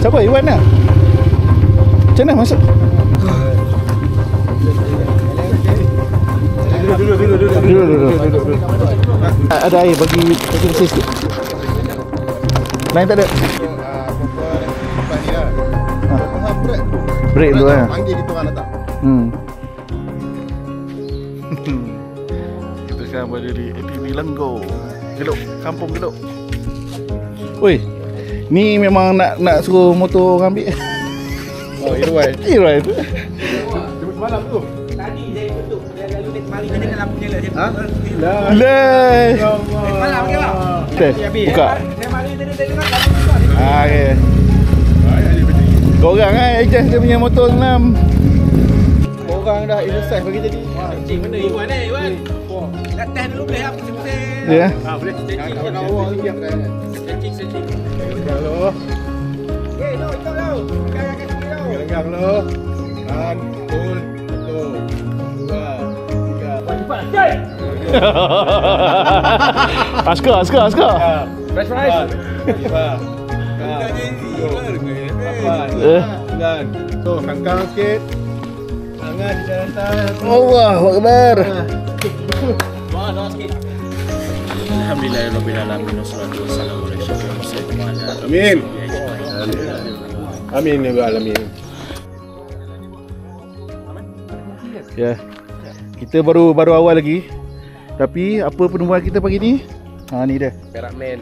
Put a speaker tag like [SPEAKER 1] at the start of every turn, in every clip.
[SPEAKER 1] Siapa? Iwan lah? Macam mana masuk? Duduk. Ada air bagi bersih sikit. Lain tak ada? Break dulu lah.
[SPEAKER 2] Panggil kita orang datang.
[SPEAKER 1] Kita sekarang berada di ATV Lenggau, Gedok, Kampung Gedok. Oi, ni memang nak suruh motor orang ambil.
[SPEAKER 2] Oh, Irwan.
[SPEAKER 1] Irwan.
[SPEAKER 2] Jemput malam tu.
[SPEAKER 3] Tadi saya tutup. Dia lalu naik kemari dia dengan lampu nyala.
[SPEAKER 2] Ha?
[SPEAKER 1] Leh.
[SPEAKER 3] Malam ke lah?
[SPEAKER 1] Buka.
[SPEAKER 3] Saya mari tadi saya dengar lampu buka.
[SPEAKER 1] Okey. Korang adjust dia punya motor senam. Korang dah exercise bagi tadi.
[SPEAKER 3] Cik mana Iwan Iwan? Nak test dulu boleh apa pusing-pusing.
[SPEAKER 1] Ya.
[SPEAKER 2] Boleh. Nak awak lagi apa?
[SPEAKER 3] Stretching.
[SPEAKER 2] Kalau
[SPEAKER 3] No, ikut tau. Pegang kaki tau.
[SPEAKER 2] pegang lo. Kan, betul. 1, 2, 3.
[SPEAKER 3] Cepat lah, cik.
[SPEAKER 1] Askar.
[SPEAKER 3] Fresh fries.
[SPEAKER 2] 9. So, kangkang sikit. Tangan di atas.
[SPEAKER 1] Allahu Akbar.
[SPEAKER 3] Wah, sikit.
[SPEAKER 4] Alhamdulillahirrahmanirrahim. Wassalatu wassalamu ala asyrafil mursalin.
[SPEAKER 2] Amin. Amin ya rabbal alamin.
[SPEAKER 1] Ya. Kita baru awal lagi. Tapi apa penemuan kita pagi ni? Ni dia.
[SPEAKER 4] Perak man.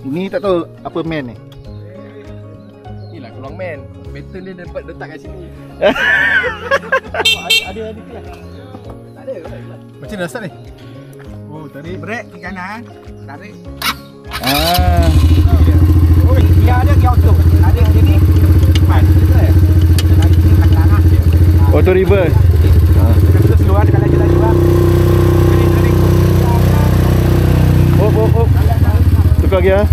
[SPEAKER 1] Ini tak tahu apa man ni.
[SPEAKER 4] Inilah keluang man. Pattern dia dapat letak kat sini.
[SPEAKER 3] Ada lah. Tak ada.
[SPEAKER 2] Macam mana start ni? Oh, tarik.
[SPEAKER 3] Brek ke kanan. Tarik. Oh, dia ada dia auto. Tarik sini. Cepat. Tarik sini kat kanan.
[SPEAKER 1] Auto reverse.
[SPEAKER 3] Terus keluar dekat lagi bang. Tarik.
[SPEAKER 1] Hop. Tukar gear.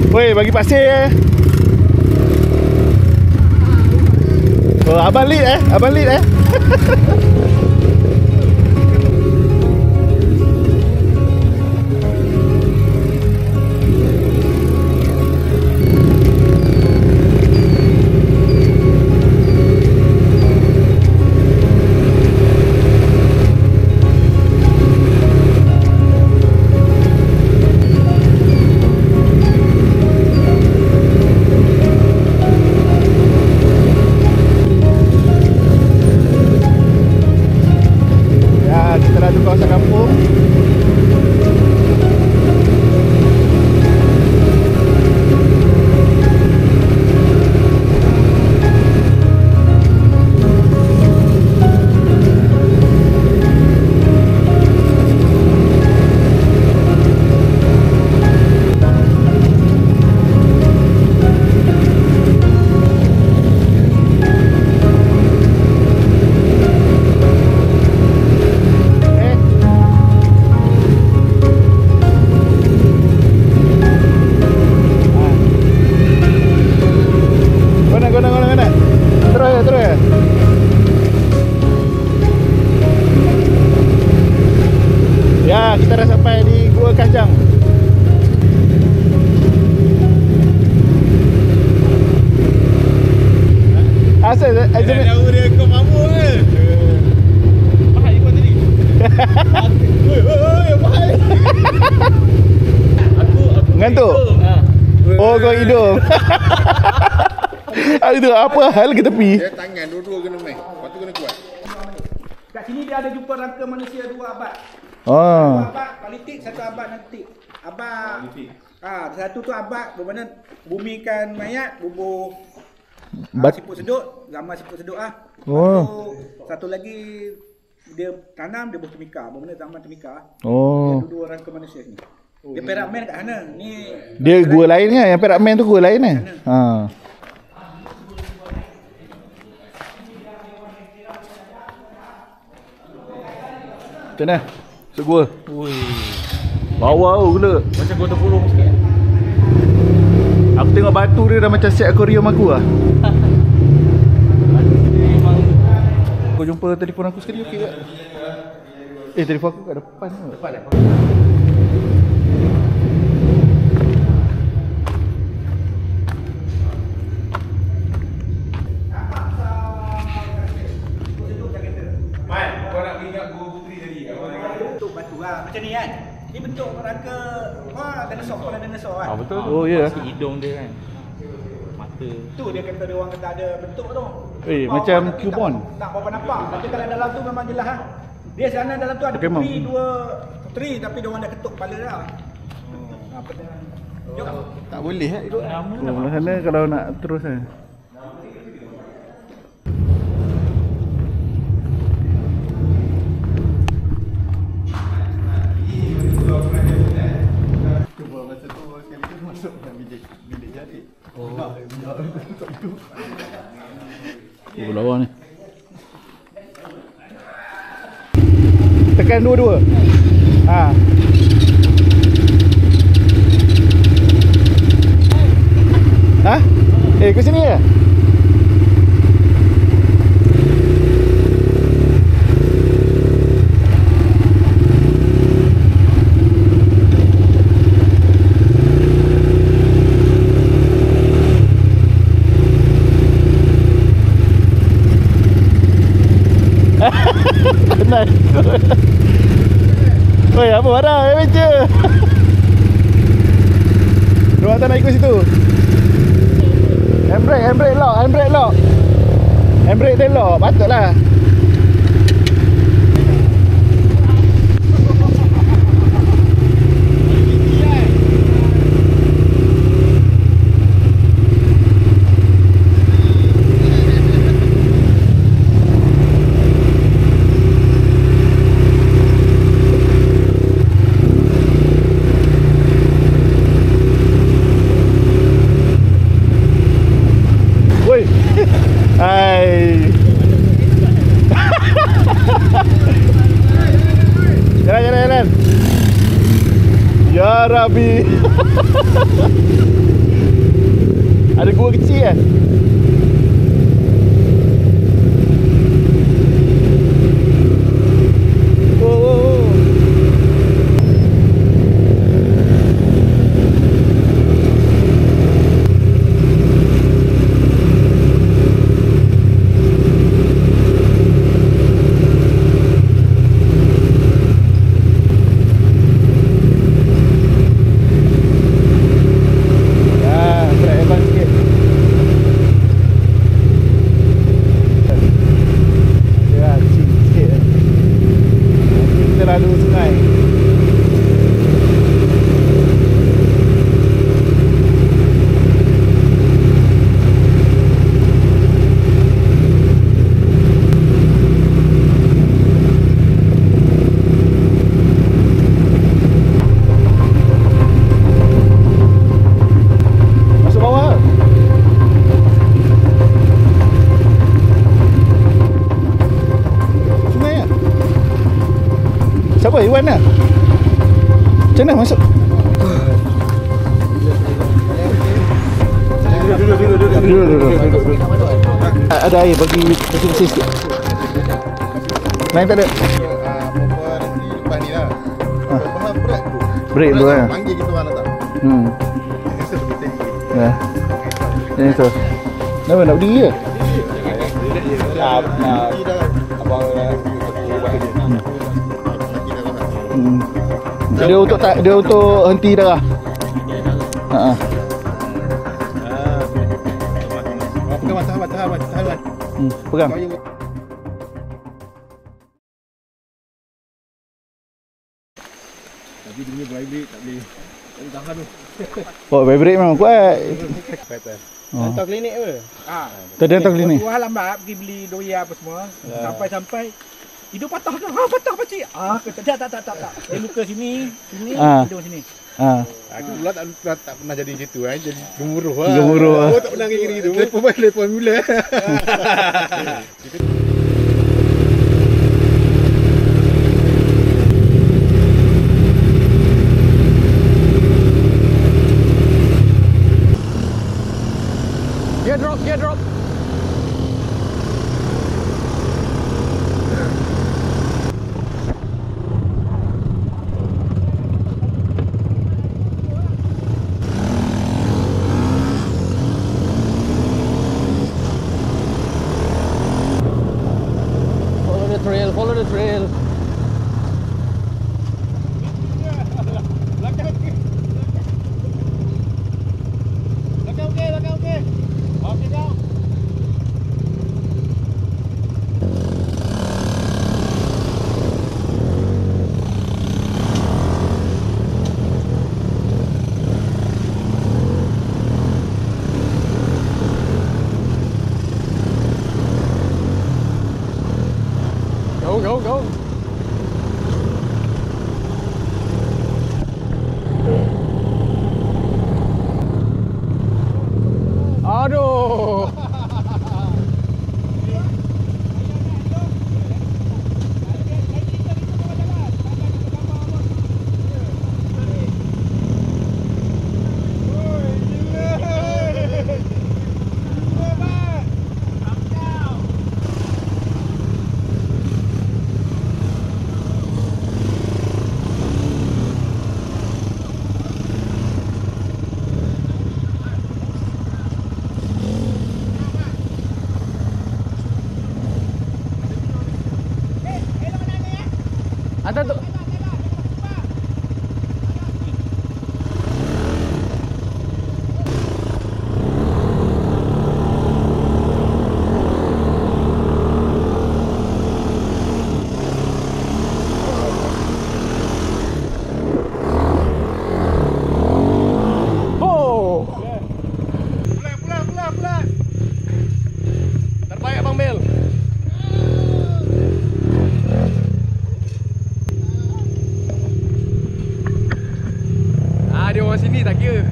[SPEAKER 1] Woi, bagi pasir Oh, abang lead kawasan kampung. Ya, kita dah sampai di Gua Kajang. Asal
[SPEAKER 2] Jauh dia kau mampu ke? Bahaya kau tadi. Oi, bahaya. Aku
[SPEAKER 1] ngantuk. Oh, kau hidung. Itu apa hal ke tepi?
[SPEAKER 2] Dia tangan dua-dua kena main. Lepas tu kena kuat.
[SPEAKER 3] Kat sini dia ada jumpa rangka manusia 2 abad.
[SPEAKER 1] Oh.
[SPEAKER 3] 1 abad politik, 1 abad nanti. Abad satu tu abad bermakna bumikan mayat, bubuh siput sedut, zaman siput sedut
[SPEAKER 1] Oh.
[SPEAKER 3] Satu lagi dia tanam, dia buh temika, bermakna zaman temika.
[SPEAKER 1] Oh.
[SPEAKER 3] Dia 2 rangka manusia ni. Dia Perak Man kat sana. Ni
[SPEAKER 1] dia gua lain kan? Yang Perak Man tu gua lain kan? Ha. Macam mana? Masuk gua.
[SPEAKER 4] Ui.
[SPEAKER 1] Bawah tu gula.
[SPEAKER 4] Macam gua terpulung sikit.
[SPEAKER 1] Aku tengok batu dia dah macam set akuarium aku lah. Kau jumpa telefon aku sekali okey tak? Telefon aku kat depan tu.
[SPEAKER 4] Depan dah.
[SPEAKER 3] Bentuk batu lah macam ni kan. Ni bentuk rangka dinosaur, kepala dinosaur kan.
[SPEAKER 4] Betul.
[SPEAKER 1] Oh ya.
[SPEAKER 5] Si hidung dia kan. Mata.
[SPEAKER 3] Tu dia kata dia orang kata ada bentuk tu.
[SPEAKER 1] Macam cubon.
[SPEAKER 3] Tak berapa nampak. Tapi kalau dalam tu memang jelas lah. Dia sana dalam tu ada
[SPEAKER 1] Pokemon.
[SPEAKER 3] dua puteri tapi dia orang dah ketuk kepala dah. Jom.
[SPEAKER 2] Tak boleh ikut nama.
[SPEAKER 1] Oh, sana kalau nak terus kan.
[SPEAKER 2] Cuba masa tu sekali tu masuk dalam bilik jadi.
[SPEAKER 1] Oh, lawa ni. Tekan dua-dua. Ha. Ha? Ke sini ya? Tenang. Oi, apa barang adventure? Diorang tak nak ikut situ. Handbrake lock. Handbrake dia lock, patutlah. Woi. Hai. Jalan. Ya Rabbi. Ada gua kecil kan? Oh. Lalu sungai. Masuk bawah. Sungai ya? Siapa? Iwan lah? Macam mana masuk? Duduk. Ada air bagi bersih-bersih sikit. Lain tak ada?
[SPEAKER 2] Perempuan nanti depan ni lah. Perempuan berat tu.
[SPEAKER 1] Break dulu kan?
[SPEAKER 2] Panggil kita orang datang. Rasa lebih tinggi.
[SPEAKER 1] Ya. Ini tu. Kenapa nak berdiri ke?
[SPEAKER 2] Nanti dah abang
[SPEAKER 1] Dia untuk henti darah. Ha.
[SPEAKER 2] Tahan.
[SPEAKER 1] Pegang.
[SPEAKER 2] Tapi dia vibrate tak boleh. Tak boleh tahan tu.
[SPEAKER 1] Oh, vibrate memang kuat.
[SPEAKER 2] Hantar klinik apa?
[SPEAKER 1] Tadi hantar klinik.
[SPEAKER 3] Tuan lambat pergi beli doya apa semua. Sampai hidung patah dah. Patah pakcik. Tak. Dia luka sini, hidung sini.
[SPEAKER 2] Aku pula tak pernah jadi macam tu kan. Jadi gemuruh lah. Aku tak pernah kira gitu. Telefon mula.
[SPEAKER 4] lagi tak kira.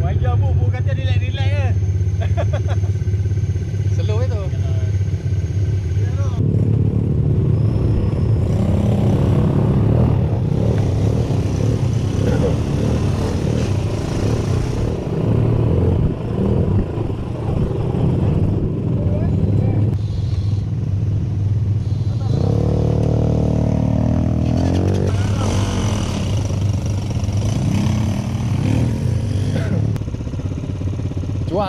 [SPEAKER 2] Wajar bu kata relax ke.
[SPEAKER 4] Slow itu.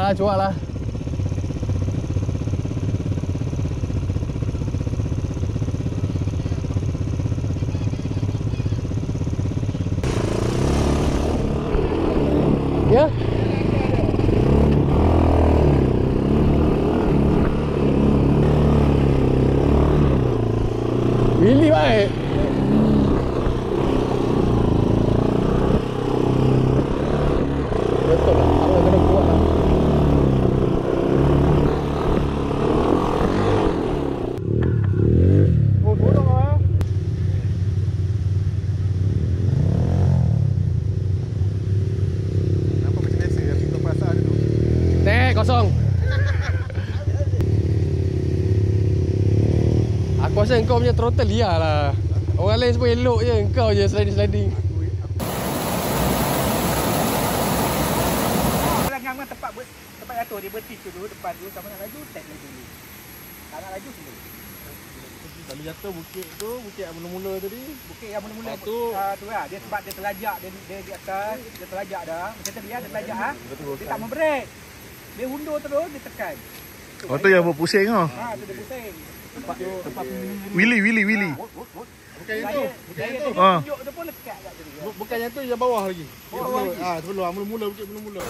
[SPEAKER 4] Cuak lah. Ya. Really baik. Betul lah. Awak kena kuat lah. Kosong. Aku rasa kau punya throttle liar lah. Orang lain semua elok je, kau je sliding.
[SPEAKER 3] Pelanggan tempat jatuh dia berhenti dulu depan dulu sama nak laju tag lagi dulu. Tak nak laju dulu.
[SPEAKER 2] Kalau jatuh bukit yang mula-mula tadi.
[SPEAKER 3] Bukit yang mula-mula
[SPEAKER 2] tu
[SPEAKER 3] lah. Dia sebab dia terlajak dia di atas, dia terlajak dah. Macam tadi dia terlajak ah. Dia tak membrek. Dia undur terus, dia tekan.
[SPEAKER 1] Oh tu yang buat pusing tu.
[SPEAKER 3] Ha, tu dia pusing. Tempat
[SPEAKER 1] Willy.
[SPEAKER 2] bukan yang tu.
[SPEAKER 3] Tunjuk tu pun lekat kat tadi.
[SPEAKER 2] Bukan yang tu, yang bawah lagi. Sebelum mula-mula bukit mula-mula.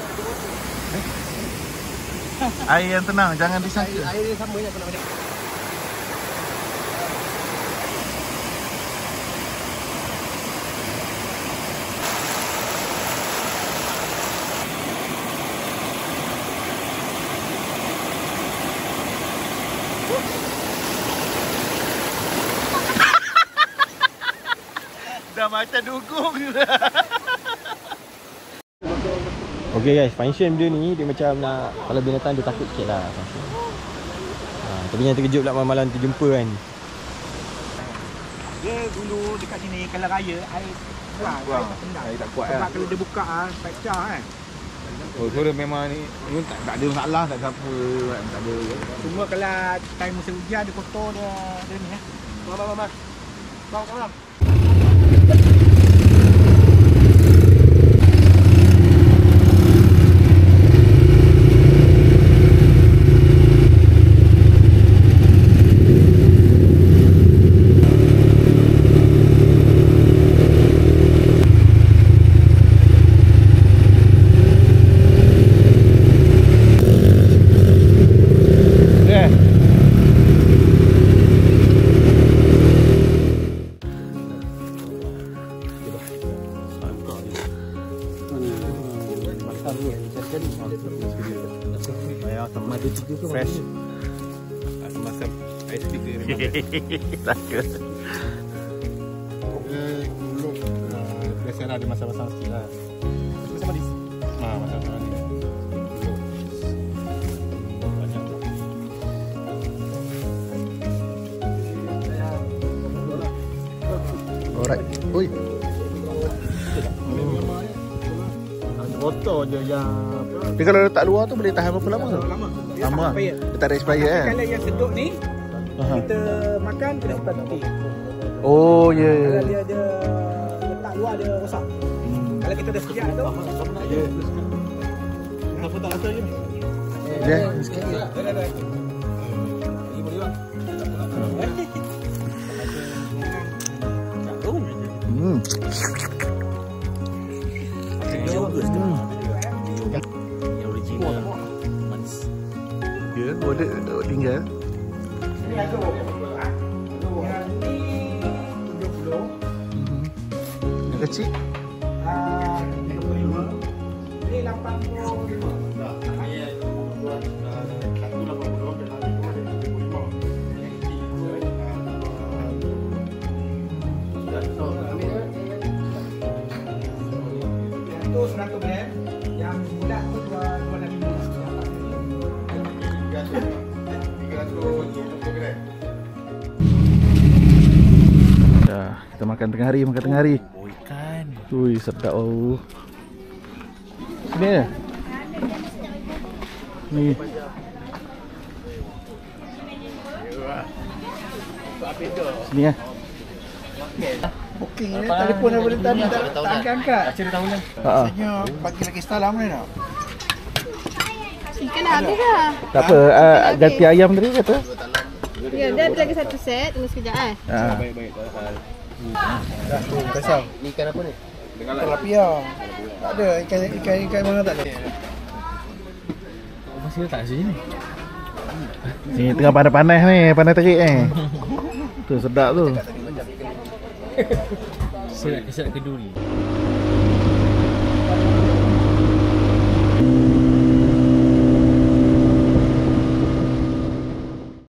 [SPEAKER 1] Air yang tenang, jangan disangka.
[SPEAKER 3] Air dia sama je aku nak balik.
[SPEAKER 1] Dah macam dukung.
[SPEAKER 5] Okay guys, function dia ni dia macam nak, kalau binatang dia takut sikit lah function. Tapi yang terkejut pula malam-malam terjumpa kan.
[SPEAKER 3] Dia dulu dekat sini kalau raya air kurang.
[SPEAKER 2] Air tak kuat
[SPEAKER 3] sebab
[SPEAKER 2] lah.
[SPEAKER 3] kalau dia buka pecah kan.
[SPEAKER 2] Oh, so dia memang ni tak ada masalah, tak ada apa, tak ada.
[SPEAKER 3] Cuma kalau time musim hujan dia kotor dia ni eh. Bang.
[SPEAKER 2] Fresh. Macam ais tiga memang.
[SPEAKER 1] Takut.
[SPEAKER 2] Dulu biasa ada masalah-masalah sikit lah. Sama di masalah ni. Banyak tu.
[SPEAKER 1] Alright. Oi.
[SPEAKER 2] Motor je yang
[SPEAKER 1] Tapi kalau letak luar tu boleh tahan berapa lama tu?
[SPEAKER 3] Lama.
[SPEAKER 1] Lama.
[SPEAKER 3] Dia
[SPEAKER 1] Dia tak ada expire kan?
[SPEAKER 3] kalau yang sedut ni kita makan kena simpan peti.
[SPEAKER 1] Oh ya.
[SPEAKER 3] Kalau dia letak luar dia rosak. Kalau kita dah sediak tu
[SPEAKER 2] apa tak rasa je.
[SPEAKER 1] Ya, sikit.
[SPEAKER 3] Ini boleh bang.
[SPEAKER 5] Yang original manis.
[SPEAKER 1] Ya, boleh tinggal.
[SPEAKER 3] Ini ada berapa pula? Yang ni 70.
[SPEAKER 1] Yang kecil
[SPEAKER 3] 35. Ini 85.
[SPEAKER 1] makan tengah hari, makan tengah hari.
[SPEAKER 2] Oh, ikan.
[SPEAKER 1] Ui, sedap bau. Sini ya. Ni. Sini ya.
[SPEAKER 2] Booking ni telefon dah boleh tadi tak angkat.
[SPEAKER 4] Cerita tahun ni.
[SPEAKER 2] Rasanya pagi lagi salam ni nak.
[SPEAKER 6] Ikan dah habis dah.
[SPEAKER 1] Tak apa, ganti ayam tadi kata.
[SPEAKER 6] Ya, dia ada lagi satu set. Tunggu sekejap
[SPEAKER 4] Baik-baik.
[SPEAKER 2] Dah tu kasam.
[SPEAKER 4] Ni ikan apa ni?
[SPEAKER 2] Tilapia. Tak ada ikan mana tak ada.
[SPEAKER 4] Masih letak sini ni.
[SPEAKER 1] Ni tengah panas-panas ni, panas terik ni. Tu sedap tu.
[SPEAKER 4] Serat keduri.